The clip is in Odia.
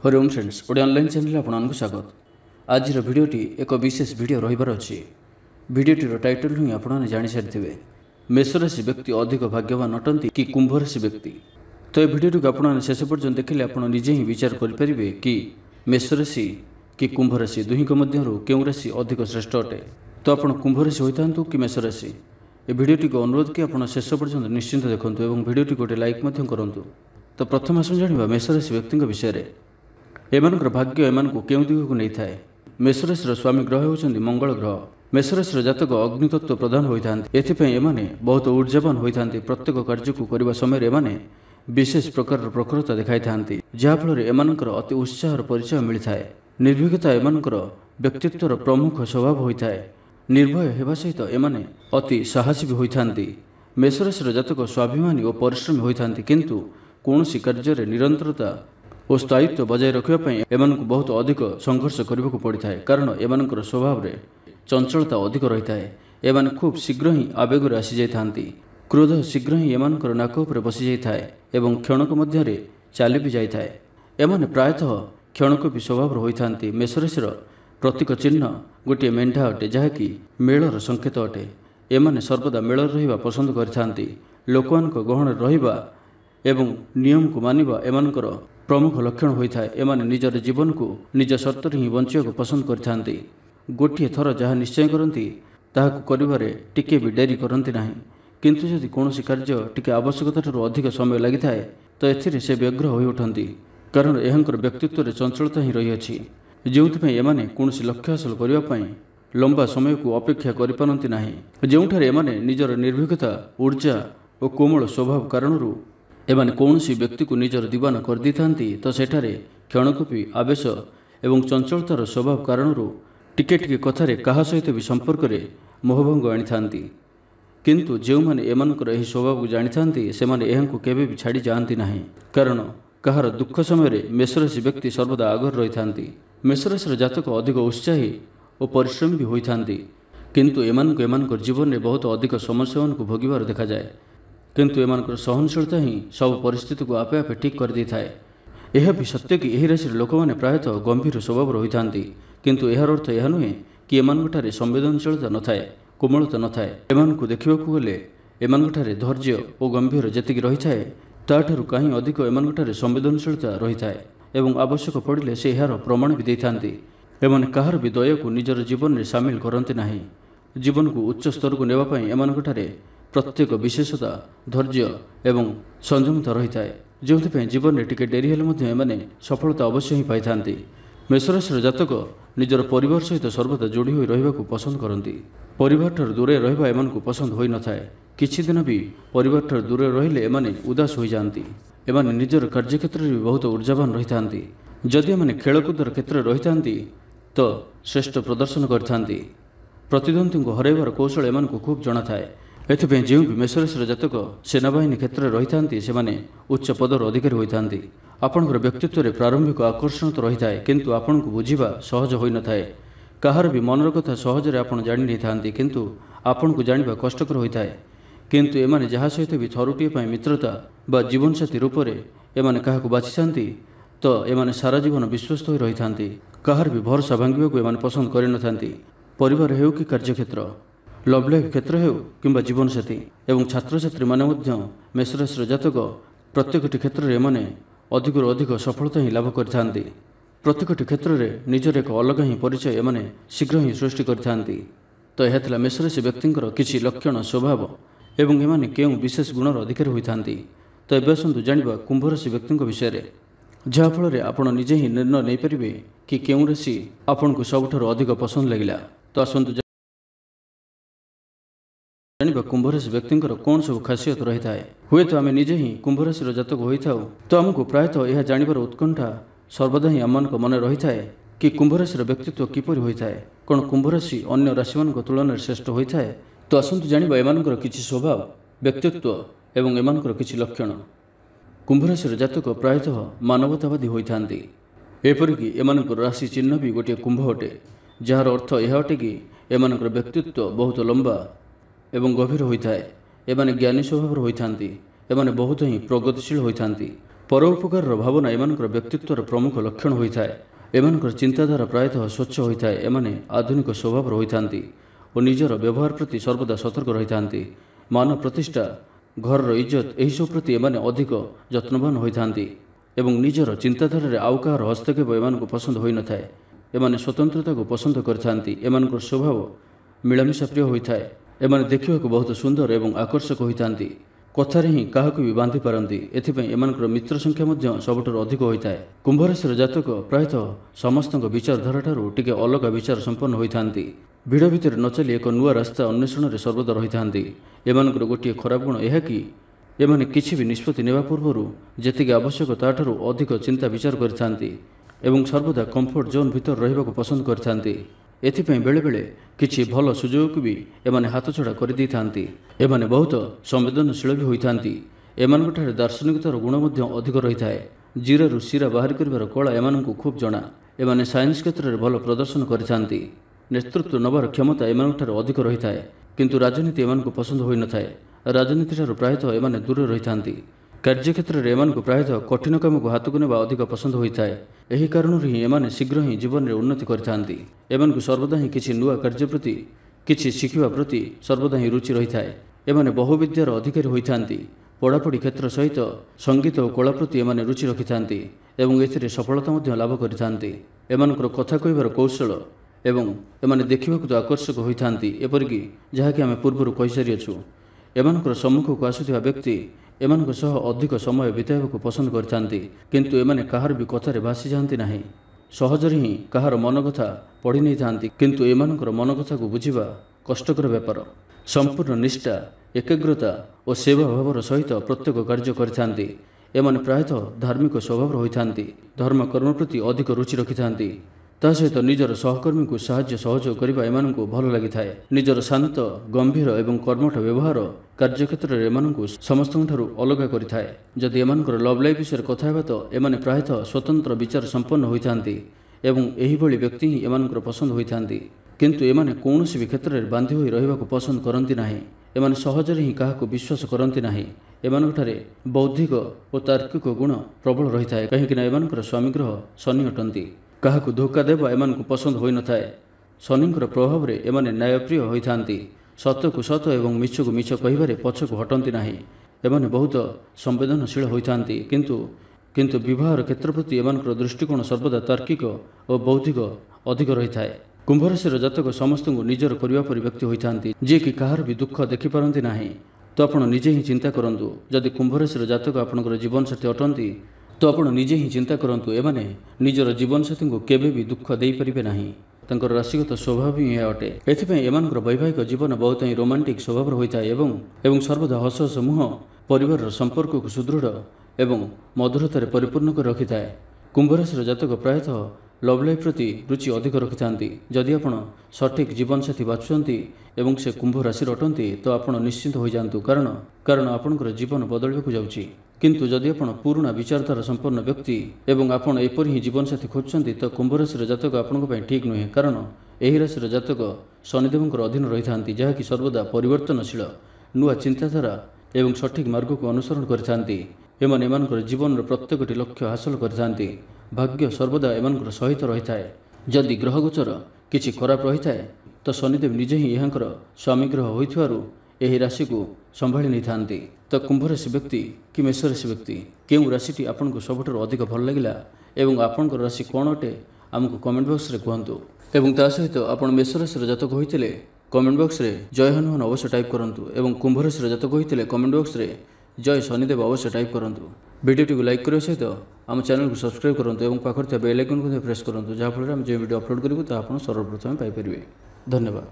Hariom friends OD online channel आपको स्वागत। आज भिडियोटी एक विशेष भिडियो रही अच्छी। भिडियोटीर टाइटल ही आपने जानी सारी मेष राशि व्यक्ति अधिक भाग्यवान अटंती कि कुंभ राशि व्यक्ति। तो ये भिडियोटी को आपने शेष पर्यटन देखिले आप निजे ही विचार करेंगे कि मेष राशि कि कुंभ राशि दुही मध्य क्यों राशि अधिक श्रेष्ठ अटे। तो आप कुंभ राशि होता कि मेष राशि ये भिडियोटी को अनुरोध कि आप शेष पर्यटन निश्चिंत देखूँ और भिडियोटी गोटे लाइक करूँ। तो प्रथम आसु जाना मेष राशि व्यक्ति विषय एमानकर भाग्य एमानकु केउं दिगकु नै थाए। मेष राशिर स्वामी ग्रह होउछन्ति मंगल ग्रह। मेष राशिर जातक अग्नितत्व प्रदान होइथान्ति। एथिपई एमाने बहुत ऊर्जावान होइथान्ति। प्रत्येक कार्यकु करिबा समय एमाने विशेष प्रकार प्रखरता देखाइथान्ति, जहा फल एमानकर अति उत्साहर परिचय मिलिथाए। निर्भीकता एमानकर व्यक्तित्वर प्रमुख स्वभाव होइथाए। निर्भय हेबा सहित एमाने अति साहसी भी होइथान्ति। मेष राशिर जातक स्वाभिमानी और परिश्रमी होइथान्ति, किंतु कौनसी कार्य निरंतरता और स्थायित्व बजाय रखापी एमानकु बहुत अधिक संघर्ष करने को पड़ता है, कारण एमानकर स्वभाव रे चंचलता अधिक रही है। एमाने खूब शीघ्र ही आवेग आसी जाती। क्रोध शीघ्र ही एमानकर नाक उपर बसी जाए एवं क्षणक मध्य चली भी जाए। एमाने प्रायतः क्षणक भी स्वभाव होता। मेष राशिर प्रतीक चिन्ह गोटे मेढा अटे, जहाँकि मेलर संकेत अटे। एमाने सर्वदा मेलर रहिबा पसंद करथान्ति। लोकमानक गहन रहिबा एवं नियम को मानिबा एमानकर प्रमुख लक्षण होता है। एमाने निजर जीवन को निज शर्त ही बंचिया पसंद करथान्ति। गोटे थर जहाँ निश्चय करती ताहाकु करिबारे टिके भी डेरी करती ना, किंतु यदि कौन कार्य टिके आवश्यकता अधिक समय लगी थाए तो एथिरे से व्यग्र हो उठती, कारण एहांकर व्यक्तित्व चंचलता ही रही अछि, जो एमाने कौन लक्ष्य हासिल करने लंबा समय को अपेक्षा करिपारंती नाही। जोठारे एमाने निजर निर्भीकता ऊर्जा और कोमल स्वभाव कारणरू एमाने कौनसी व्यक्ति को निजर दीवान कर दी थांती, तो सेठारे क्षणकूपी आवेश एवं चंचलतार स्वभाव कारणरू टिके टिके कथारे कहा सहित भी संपर्क में मोहभंग आनी थांती। किंतु जो माने एमानकर एही स्वभाव को जानी थांती सेमाने एहांकु केबे भी छाड़ी जाआंती नाही, कारण कहार दुख समय मेष राशि व्यक्ति सर्वदा आगर रही थांती। मेष राशिर जातक अधिक उत्साही और परिश्रमी भी होइथांती, किंतु एमानकर जीवन में बहुत अधिक समस्या को भोगिबार देखा जाए। किंतु एमानकर सहनशीलता ही सब परिस्थिति को आपे आपे ठीक कर दी थाए। यह भी सत्य कि यही राशि लोक मैंने प्रायतः गंभीर स्वभाव रही था, किंतु यार अर्थ यह नुहे कि एमानठारे संवेदनशीलता न थाए, कोमलता न थाए। एमानकु देखिबाकु गले एमानठारे धैर्य और गंभीर जेतिकी रही थाए ताठारु कहीं अधिक एमानठारे संवेदनशीलता रही थाए एवं आवश्यक पड़िले से यार प्रमाण भी देइथान्ति। एमाने कहार भी दया को निजर जीवन में सामिल करते नाही। जीवन को उच्च स्तर को नेबा पई एमानठारे प्रत्येक विशेषता धैर्य एवं संयमता रही है, जो जीवन में टिके डेरी हेले एमाने सफलता अवश्य ही पाई थांती। मेष राशिर जातक निजर परिवार सहित सर्वदा जोड़ी होई रहिबाकु पसंद करती। परिवार ठार दूरे रहिबा एमानकु पसंद होई न थाए। किछि दिन भी परिवार ठार दूरे रहिले एमाने उदास होई जांती। एमाने निजर कार्यक्षेत्र में बहुत ऊर्जावान रही थांती। जदि एमाने खेलकूदर क्षेत्र रही थांती तो श्रेष्ठ प्रदर्शन करथांती। प्रतिद्वंदी को हरैबार कौशल एमानकु खूब जଣା थाए। एथिपई जो भी मेष राशिर जातक सेनाबाहिनी क्षेत्र में रही थांती सेमाने उच्च पदर अधिकारी होइथांती। आपणकर व्यक्तित्व में प्रारंभिक आकर्षण तो रही है, किंतु आपन को बुझीबा सहज होई न थाए। कहार भी मनर कथा सहजरे आपण जानि नै थांती, किंतु आपन को जानिबा कष्टकर होई थाए। किंतु एमाने जहा सहित भी थरुटिए पई मित्रता बा जीवनसाथी रूप में एमाने काहाकु बाछिथांती तो एमाने सारा जीवन विश्वस्त होई रही थांती। कहार भी भरोसा भांगिबाकु एमाने पसंद करि न थांती। परिवार हेउ कि कार्यक्षेत्र, लव लाइफ क्षेत्र हो कि जीवनसाथी एवं छात्र छात्री माने मेष राशिर जातक प्रत्येक क्षेत्र में अधिक अधिक सफलता ही लाभ करथांती। प्रत्येक क्षेत्र में निजर एक अलग ही परिचय एमाने शीघ्र ही सृष्टि करथांती। तो यह थिला मेष राशि व्यक्तिंकर किछि लक्षण स्वभाव एवं एमाने केउं विशेष गुणर अधिकारी होइथांती। तो एबे आसंतु जानिबा कुंभ राशि व्यक्तिंक विषय, जहा फल आपड़ निजे ही निर्णय नहीं पारिबे कि केउं राशि आपनकु सबठारु अधिक पसंद लागिला। तो आसंतु जानिबा कुंभ राशि व्यक्तिंकर कौन सब खासियत रही है। हुए तो आम निजे ही कुंभ राशि जातक होई थाउ तो आमको प्रायतः यह जानिबार उत्कंठा सर्वदा ही आम मन रही है कि कुंभ राशि व्यक्तित्व किपरि होई थाए, कौन कुंभ राशि अन्य राशि मान तुलन श्रेष्ठ होई थाए। तो आसंतु जानिबा एमानकर किछि स्वभाव व्यक्तित्व एवं एमानकर किछि लक्षण। कुंभ राशि जातक प्रायतः मानवतावादी होई थांती। एपरिकी एमानकर राशि चिन्ह भी गोटे कुंभ अटे, जार अर्थ यह अटे कि एमानकर व्यक्तित्व बहुत लंबा एवं गभीर होता है। एमाने ज्ञानी स्वभाव होती, एमाने बहुत ही प्रगतिशील होती। ପରୋପକାରର ଭାବନା ଏମାନଙ୍କର ବ୍ୟକ୍ତିତ୍ୱର ପ୍ରମୁଖ ଲକ୍ଷଣ ହୋଇଥାଏ। ଏମାନଙ୍କର ଚିନ୍ତାଧାରା ପ୍ରାୟତଃ ସ୍ୱଚ୍ଛ ହୋଇଥାଏ। ଏମାନେ ଆଧୁନିକ ସ୍ୱଭାବର ହୋଇଥାନ୍ତି ଓ ନିଜର ବ୍ୟବହାର ପ୍ରତି ସର୍ବଦା ସତର୍କ ରହିଥାନ୍ତି। ମାନ ପ୍ରତିଷ୍ଠା, ଘରର ଇଜ୍ଜତ ଏହିସବୁ ପ୍ରତି ଏମାନେ ଅଧିକ ଯତ୍ନବାନ ହୋଇଥାନ୍ତି ଏବଂ ନିଜର ଚିନ୍ତାଧାରାରେ ଆଉ କାହାର ହସ୍ତକ୍ଷେପ ଏମାନଙ୍କୁ ପସନ୍ଦ ହୋଇନଥାଏ। ଏମାନେ ସ୍ୱତନ୍ତ୍ରତାକୁ ପସନ୍ଦ କରିଥାନ୍ତି। ଏମାନଙ୍କର ସ୍ୱଭାବ ମିଳାମିଶା ପ୍ରିୟ ହୋଇଥାଏ। ଏମାନେ ଦେଖିବାକୁ ବହୁତ ସୁନ୍ଦର ଏବଂ ଆକର୍ଷକ ହୋଇଥାନ୍ତି। କଥାରେ ହିଁ କାହାକୁ ବି ବାନ୍ଧି ପାରନ୍ତି। ଏଥିପାଇଁ ଏମାନଙ୍କର ମିତ୍ର ସଂଖ୍ୟା ମଧ୍ୟ ସବୁଠାରୁ ଅଧିକ ହୋଇଥାଏ। କୁମ୍ଭ ରାଶିର ଜାତକ ପ୍ରାୟତଃ ସମସ୍ତଙ୍କ ବିଚାରଧାରାଠାରୁ ଟିକେ ଅଲଗା ବିଚାର ସମ୍ପନ୍ନ ହୋଇଥାନ୍ତି। ଭିଡ଼ ଭିତରେ ନ ଚାଲି ଏକ ନୂଆ ରାସ୍ତା ଅନ୍ୱେଷଣରେ ସର୍ବଦା ରହିଥାନ୍ତି। ଏମାନଙ୍କର ଗୋଟିଏ ଖରାପ ଗୁଣ ଏହା କି ଏମାନେ କିଛି ବି ନିଷ୍ପତ୍ତି ନେବା ପୂର୍ବରୁ ଯେତିକି ଆବଶ୍ୟକ ତାଠାରୁ ଅଧିକ ଚିନ୍ତା ବିଚାର କରିଥାନ୍ତି ଏବଂ ସର୍ବଦା କମ୍ଫର୍ଟ ଜୋନ୍ ଭିତରେ ରହିବାକୁ ପସନ୍ଦ କରିଥାନ୍ତି। ଏଥିପାଇଁ ବେଳେବେଳେ କିଛି ଭଲ ସୁଯୋଗକୁ ବି ଏମାନେ ହାତଛଡ଼ା କରିଦେଇଥାନ୍ତି। ଏମାନେ ବହୁତ ସମ୍ବେଦନଶୀଳ ବି ହୋଇଥାନ୍ତି। ଏମାନଙ୍କଠାରେ ଦାର୍ଶନିକତାର ଗୁଣ ମଧ୍ୟ ଅଧିକ ରହିଥାଏ। ଜିରାରୁ ଶିରା ବାହାର କରିବାର କଳା ଏମାନଙ୍କୁ ଖୁବ୍ ଜଣା। ଏମାନେ ସାଇନ୍ସ କ୍ଷେତ୍ରରେ ଭଲ ପ୍ରଦର୍ଶନ କରିଥାନ୍ତି। ନେତୃତ୍ୱ ନେବାର କ୍ଷମତା ଏମାନଙ୍କଠାରେ ଅଧିକ ରହିଥାଏ। କିନ୍ତୁ ରାଜନୀତି ଏମାନଙ୍କୁ ପସନ୍ଦ ହୋଇନଥାଏ। ରାଜନୀତିଠାରୁ ପ୍ରାୟତଃ ଏମାନେ ଦୂରରେ ରହିଥାନ୍ତି। କାର୍ଯ୍ୟକ୍ଷେତ୍ରରେ ଏମାନଙ୍କୁ ପ୍ରାୟତଃ କଠିନ କାମକୁ ହାତକୁ ନେବା ଅଧିକ ପସନ୍ଦ ହୋଇଥାଏ। ଏହି କାରଣରୁ ହିଁ ଏମାନେ ଶୀଘ୍ର ହିଁ ଜୀବନରେ ଉନ୍ନତି କରିଥାନ୍ତି। ଏମାନଙ୍କୁ ସର୍ବଦା ହିଁ କିଛି ନୂଆ କାର୍ଯ୍ୟ ପ୍ରତି, କିଛି ଶିଖିବା ପ୍ରତି ସର୍ବଦା ହିଁ ରୁଚି ରହିଥାଏ। ଏମାନେ ବହୁବିଦ୍ୟାର ଅଧିକାରୀ ହୋଇଥାନ୍ତି। ପଢ଼ାପଢ଼ି କ୍ଷେତ୍ର ସହିତ ସଙ୍ଗୀତ ଓ କଳା ପ୍ରତି ଏମାନେ ରୁଚି ରଖିଥାନ୍ତି ଏବଂ ଏଥିରେ ସଫଳତା ମଧ୍ୟ ଲାଭ କରିଥାନ୍ତି। ଏମାନଙ୍କର କଥା କହିବାର କୌଶଳ ଏବଂ ଏମାନେ ଦେଖିବାକୁ ତ ଆକର୍ଷକ ହୋଇଥାନ୍ତି, ଏପରିକି ଯାହାକି ଆମେ ପୂର୍ବରୁ କହିସାରିଅଛୁ। ଏମାନଙ୍କର ସମ୍ମୁଖକୁ ଆସୁଥିବା ବ୍ୟକ୍ତି ଏମାନଙ୍କ ସହ ଅଧିକ ସମୟ ବିତାଇବାକୁ ପସନ୍ଦ କରିଥାନ୍ତି, କିନ୍ତୁ ଏମାନେ କାହାର ବି କଥାରେ ଭାସିଯାଆନ୍ତି ନାହିଁ। ସହଜରେ ହିଁ କାହାର ମନ କଥା ପଢ଼ି ନେଇଥାନ୍ତି, କିନ୍ତୁ ଏମାନଙ୍କର ମନ କଥାକୁ ବୁଝିବା କଷ୍ଟକର ବ୍ୟାପାର। ସମ୍ପୂର୍ଣ୍ଣ ନିଷ୍ଠା, ଏକାଗ୍ରତା ଓ ସେବା ଭାବର ସହିତ ପ୍ରତ୍ୟେକ କାର୍ଯ୍ୟ କରିଥାନ୍ତି। ଏମାନେ ପ୍ରାୟତଃ ଧାର୍ମିକ ସ୍ୱଭାବର ହୋଇଥାନ୍ତି। ଧର୍ମକର୍ମ ପ୍ରତି ଅଧିକ ରୁଚି ରଖିଥାନ୍ତି। ତା ସହିତ ନିଜର ସହକର୍ମୀଙ୍କୁ ସାହାଯ୍ୟ ସହଯୋଗ କରିବା ଏମାନଙ୍କୁ ଭଲ ଲାଗିଥାଏ। ନିଜର ଶାନ୍ତ, ଗମ୍ଭୀର ଏବଂ କର୍ମଠ ବ୍ୟବହାର କାର୍ଯ୍ୟକ୍ଷେତ୍ରରେ ଏମାନଙ୍କୁ ସମସ୍ତଙ୍କଠାରୁ ଅଲଗା କରିଥାଏ। ଯଦି ଏମାନଙ୍କର ଲଭ୍ ଲାଇଫ୍ ବିଷୟରେ କଥା ହେବା ତ ଏମାନେ ପ୍ରାୟତଃ ସ୍ୱତନ୍ତ୍ର ବିଚାର ସମ୍ପନ୍ନ ହୋଇଥାନ୍ତି ଏବଂ ଏହିଭଳି ବ୍ୟକ୍ତି ହିଁ ଏମାନଙ୍କର ପସନ୍ଦ ହୋଇଥାନ୍ତି। କିନ୍ତୁ ଏମାନେ କୌଣସି ବି କ୍ଷେତ୍ରରେ ବାନ୍ଧି ହୋଇ ରହିବାକୁ ପସନ୍ଦ କରନ୍ତି ନାହିଁ। ଏମାନେ ସହଜରେ ହିଁ କାହାକୁ ବିଶ୍ୱାସ କରନ୍ତି ନାହିଁ। ଏମାନଙ୍କଠାରେ ବୌଦ୍ଧିକ ଓ ତାର୍କିକ ଗୁଣ ପ୍ରବଳ ରହିଥାଏ, କାହିଁକିନା ଏମାନଙ୍କର ସ୍ୱାମୀ ଗ୍ରହ ଶନି ଅଟନ୍ତି। କାହାକୁ ଧୋକା ଦେବା ଏମାନଙ୍କୁ ପସନ୍ଦ ହୋଇନଥାଏ। ଶନିଙ୍କର ପ୍ରଭାବରେ ଏମାନେ ନ୍ୟାୟପ୍ରିୟ ହୋଇଥାନ୍ତି। ସତକୁ ସତ ଏବଂ ମିଛକୁ ମିଛ କହିବାରେ ପଛକୁ ହଟନ୍ତି ନାହିଁ। ଏମାନେ ବହୁତ ସମ୍ବେଦନଶୀଳ ହୋଇଥାନ୍ତି, କିନ୍ତୁ ବିବାହର କ୍ଷେତ୍ର ପ୍ରତି ଏମାନଙ୍କର ଦୃଷ୍ଟିକୋଣ ସର୍ବଦା ତାର୍କିକ ଓ ବୌଦ୍ଧିକ ଅଧିକ ରହିଥାଏ। କୁମ୍ଭ ରାଶିର ଜାତକ ସମସ୍ତଙ୍କୁ ନିଜର କରିବା ପରି ବ୍ୟକ୍ତି ହୋଇଥାନ୍ତି, ଯିଏକି କାହାର ବି ଦୁଃଖ ଦେଖିପାରନ୍ତି ନାହିଁ। ତ ଆପଣ ନିଜେ ହିଁ ଚିନ୍ତା କରନ୍ତୁ, ଯଦି କୁମ୍ଭ ରାଶିର ଜାତକ ଆପଣଙ୍କର ଜୀବନସାଥୀ ଅଟନ୍ତି ତ ଆପଣ ନିଜେ ହିଁ ଚିନ୍ତା କରନ୍ତୁ, ଏମାନେ ନିଜର ଜୀବନସାଥୀଙ୍କୁ କେବେ ବି ଦୁଃଖ ଦେଇପାରିବେ ନାହିଁ। ତାଙ୍କର ରାଶିଗତ ସ୍ୱଭାବ ହିଁ ଏହା ଅଟେ। ଏଥିପାଇଁ ଏମାନଙ୍କର ବୈବାହିକ ଜୀବନ ବହୁତ ହିଁ ରୋମାଣ୍ଟିକ ସ୍ୱଭାବର ହୋଇଥାଏ ଏବଂ ସର୍ବଦା ହସ ହସ ମୁହଁ ପରିବାରର ସମ୍ପର୍କକୁ ସୁଦୃଢ଼ ଏବଂ ମଧୁରତାରେ ପରିପୂର୍ଣ୍ଣ କରି ରଖିଥାଏ। କୁମ୍ଭ ରାଶିର ଜାତକ ପ୍ରାୟତଃ ଲଭ୍ ଲାଇଫ୍ ପ୍ରତି ରୁଚି ଅଧିକ ରଖିଥାନ୍ତି। ଯଦି ଆପଣ ସଠିକ୍ ଜୀବନସାଥୀ ବାଛୁଛନ୍ତି ଏବଂ ସେ କୁମ୍ଭ ରାଶିର ଅଟନ୍ତି ତ ଆପଣ ନିଶ୍ଚିନ୍ତ ହୋଇଯାଆନ୍ତୁ, କାରଣ ଆପଣଙ୍କର ଜୀବନ ବଦଳିବାକୁ ଯାଉଛି। କିନ୍ତୁ ଯଦି ଆପଣ ପୁରୁଣା ବିଚାରଧାରା ସମ୍ପନ୍ନ ବ୍ୟକ୍ତି ଏବଂ ଆପଣ ଏପରି ହିଁ ଜୀବନସାଥୀ ଖୋଜୁଛନ୍ତି ତ କୁମ୍ଭ ରାଶିର ଜାତକ ଆପଣଙ୍କ ପାଇଁ ଠିକ୍ ନୁହେଁ, କାରଣ ଏହି ରାଶିର ଜାତକ ଶନିଦେବଙ୍କର ଅଧୀନ ରହିଥାନ୍ତି, ଯାହାକି ସର୍ବଦା ପରିବର୍ତ୍ତନଶୀଳ, ନୂଆ ଚିନ୍ତାଧାରା ଏବଂ ସଠିକ୍ ମାର୍ଗକୁ ଅନୁସରଣ କରିଥାନ୍ତି। ଏମାନେ ଏମାନଙ୍କର ଜୀବନର ପ୍ରତ୍ୟେକଟି ଲକ୍ଷ୍ୟ ହାସଲ କରିଥାନ୍ତି। ଭାଗ୍ୟ ସର୍ବଦା ଏମାନଙ୍କର ସହିତ ରହିଥାଏ। ଯଦି ଗ୍ରହଗୋଚର କିଛି ଖରାପ ରହିଥାଏ ତ ଶନିଦେବ ନିଜେ ହିଁ ଏହାଙ୍କର ସ୍ୱାମୀ ଗ୍ରହ ହୋଇଥିବାରୁ ଏହି ରାଶିକୁ ସମ୍ଭାଳି ନେଇଥାନ୍ତି। ତ କୁମ୍ଭ ରାଶି ବ୍ୟକ୍ତି କି ମେଷ ରାଶି ବ୍ୟକ୍ତି କେଉଁ ରାଶିଟି ଆପଣଙ୍କୁ ସବୁଠାରୁ ଅଧିକ ଭଲ ଲାଗିଲା ଏବଂ ଆପଣଙ୍କର ରାଶି କ'ଣ ଅଟେ ଆମକୁ କମେଣ୍ଟ ବକ୍ସରେ କୁହନ୍ତୁ। ଏବଂ ତା ସହିତ ଆପଣ ମେଷ ରାଶିର ଜାତକ ହୋଇଥିଲେ କମେଣ୍ଟ ବକ୍ସରେ ଜୟ ହନୁମାନ ଅବଶ୍ୟ ଟାଇପ୍ କରନ୍ତୁ ଏବଂ କୁମ୍ଭ ରାଶିର ଜାତକ ହୋଇଥିଲେ କମେଣ୍ଟ ବକ୍ସରେ ଜୟ ଶନିଦେବ ଅବଶ୍ୟ ଟାଇପ୍ କରନ୍ତୁ। ଭିଡ଼ିଓଟିକୁ ଲାଇକ୍ କରିବା ସହିତ ଆମ ଚ୍ୟାନେଲକୁ ସବସ୍କ୍ରାଇବ୍ କରନ୍ତୁ ଏବଂ ପାଖରେ ଥିବା ବେଲ୍ ଆଇକନ୍କୁ ମଧ୍ୟ ପ୍ରେସ୍ କରନ୍ତୁ, ଯାହାଫଳରେ ଆମେ ଯେଉଁ ଭିଡ଼ିଓ ଅପଲୋଡ଼ କରିବୁ ତାହା ଆପଣ ସର୍ବପ୍ରଥମେ ପାଇପାରିବେ। ଧନ୍ୟବାଦ।